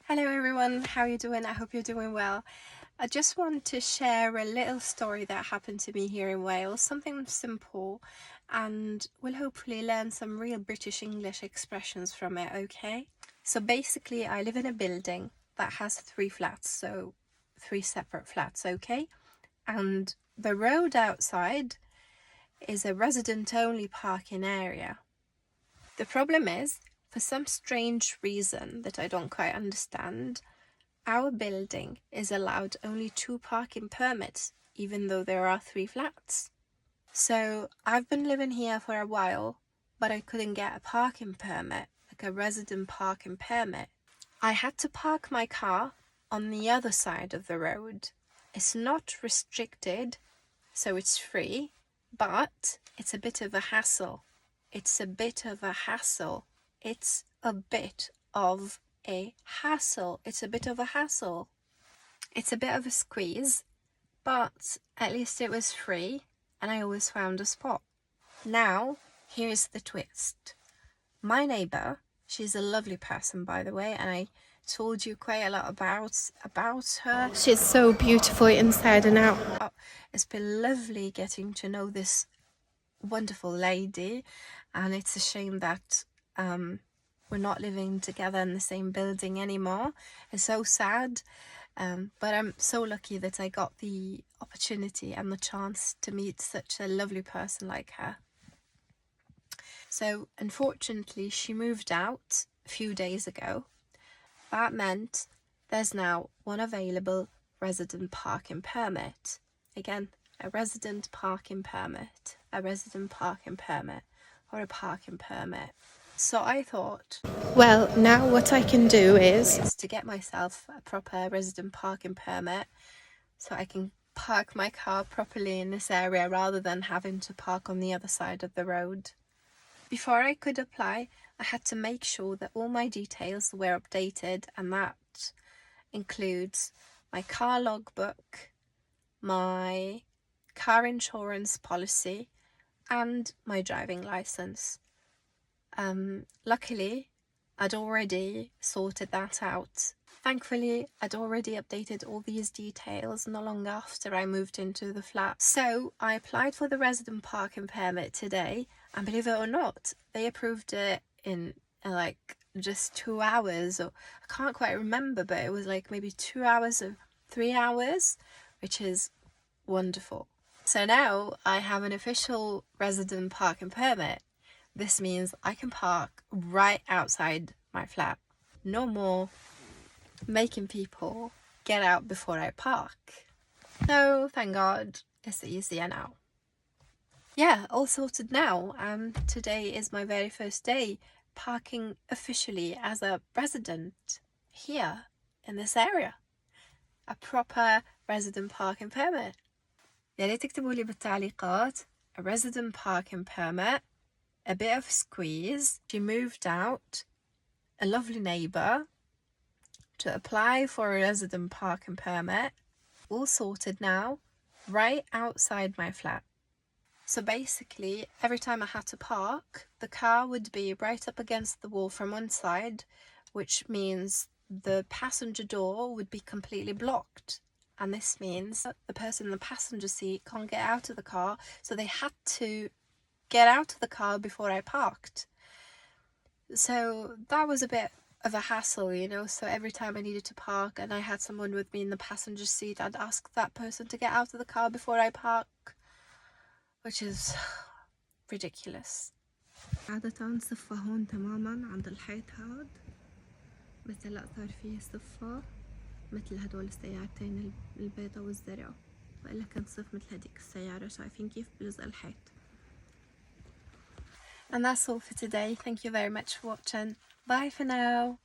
Hello everyone, how are you doing? I hope you're doing well. I just want to share a little story that happened to me here in Wales, something simple, and we'll hopefully learn some real British English expressions from it, okay? So basically I live in a building that has 3 flats, so 3 separate flats, okay? And the road outside is a resident-only parking area. The problem is, for some strange reason that I don't quite understand, our building is allowed only 2 parking permits, even though there are 3 flats. So I've been living here for a while, but I couldn't get a parking permit, like a resident parking permit. I had to park my car on the other side of the road. It's not restricted, so it's free, but it's a bit of a hassle. It's a bit of a hassle. It's a bit of a hassle. It's a bit of a hassle. It's a bit of a squeeze, but at least it was free and I always found a spot. Now, here's the twist. My neighbour, she's a lovely person by the way, and I told you quite a lot about her. She's so beautiful inside and out. It's been lovely getting to know this wonderful lady, and it's a shame that we're not living together in the same building anymore. It's so sad, but I'm so lucky that I got the opportunity and the chance to meet such a lovely person like her. So unfortunately she moved out a few days ago. That meant there's now one available resident parking permit. Again, a resident parking permit, a resident parking permit, or a parking permit. So I thought, well, now what I can do is to get myself a proper resident parking permit so I can park my car properly in this area rather than having to park on the other side of the road. Before I could apply, I had to make sure that all my details were updated, and that includes my car logbook, my car insurance policy, and my driving license. Luckily, I'd already sorted that out. Thankfully, I'd already updated all these details not long after I moved into the flat. So I applied for the resident parking permit today, and believe it or not, they approved it in like just 2 hours, or I can't quite remember, but it was like maybe 2 hours or 3 hours, which is wonderful. So now I have an official resident parking permit. This means I can park right outside my flat. No more making people get out before I park. So thank God it's easier now. Yeah, all sorted now. Today is my very first day parking officially as a resident here in this area. A proper resident parking permit. يا ريت تكتبوا لي بالتعليقات a resident parking permit, a bit of squeeze, she moved out, a lovely neighbour, to apply for a resident parking permit, all sorted now, right outside my flat. So basically, every time I had to park, the car would be right up against the wall from one side, which means the passenger door would be completely blocked. And this means that the person in the passenger seat can't get out of the car, so they had to get out of the car before I parked. So that was a bit of a hassle, you know, so every time I needed to park and I had someone with me in the passenger seat, I'd ask that person to get out of the car before I park, which is ridiculous. عادة صفة هون تماما عند الحيط هاد، بس هلأ صار فيه صفة مثل هدول السيارتين البيضة والزرقاء، وإلا كان صف مثل هديك السيارة. شايفين كيف بلزق الحيط. And that's all for today. Thank you very much for watching. Bye for now.